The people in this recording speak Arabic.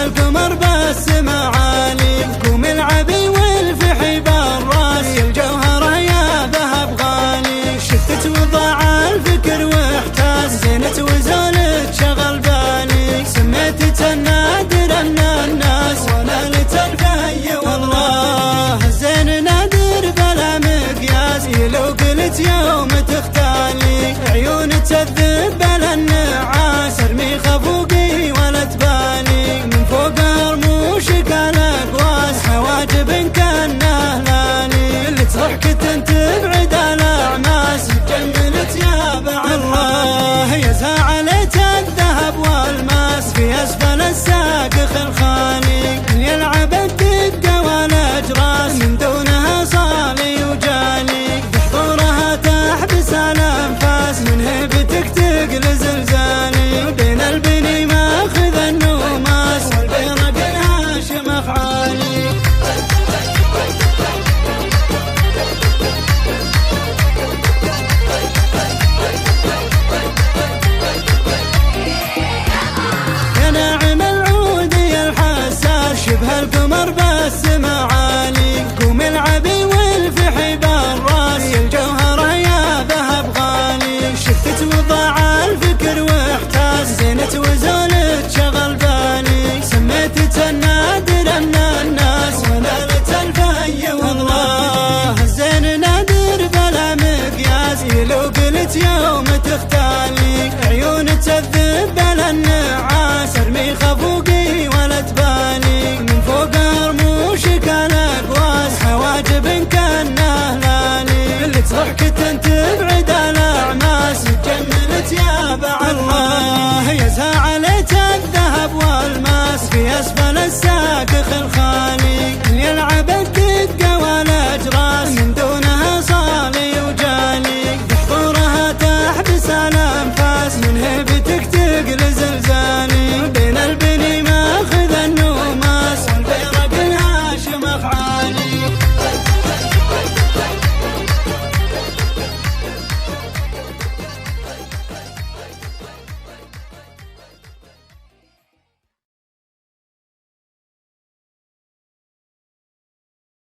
القمر بس معالي، قوم العبي والفحي بالراس، الجوهرة يا ذهب غالي. شفتت وضاع الفكر واحتاس، زينت وزولت شغل بالي. سميتك النادر من الناس ونالت الفي والله. الزين نادر بلا مقياس، لو قلت يوم تختالي. عيون تذب بلا النعاس، ارمي خفوقي ولا تبالي. من فوق رموشك الاقواس، حواجب كانه لالي. اللي ضحكت تبعد الاعماس، جملت يا بعد الله. يزهى عليك الذهب والماس، في اسفل الساق خلخالي. يلعب الدقه والاجراس، من دونها صالي وجالي. بحضورها تحبس الانفاس، من هيبتك تقل زلزالي. بين البني ماخذ النوماس، والبيرق الهاشم افعالي. يا ناعم العود يا الحساس، شبه القمر بس معالي.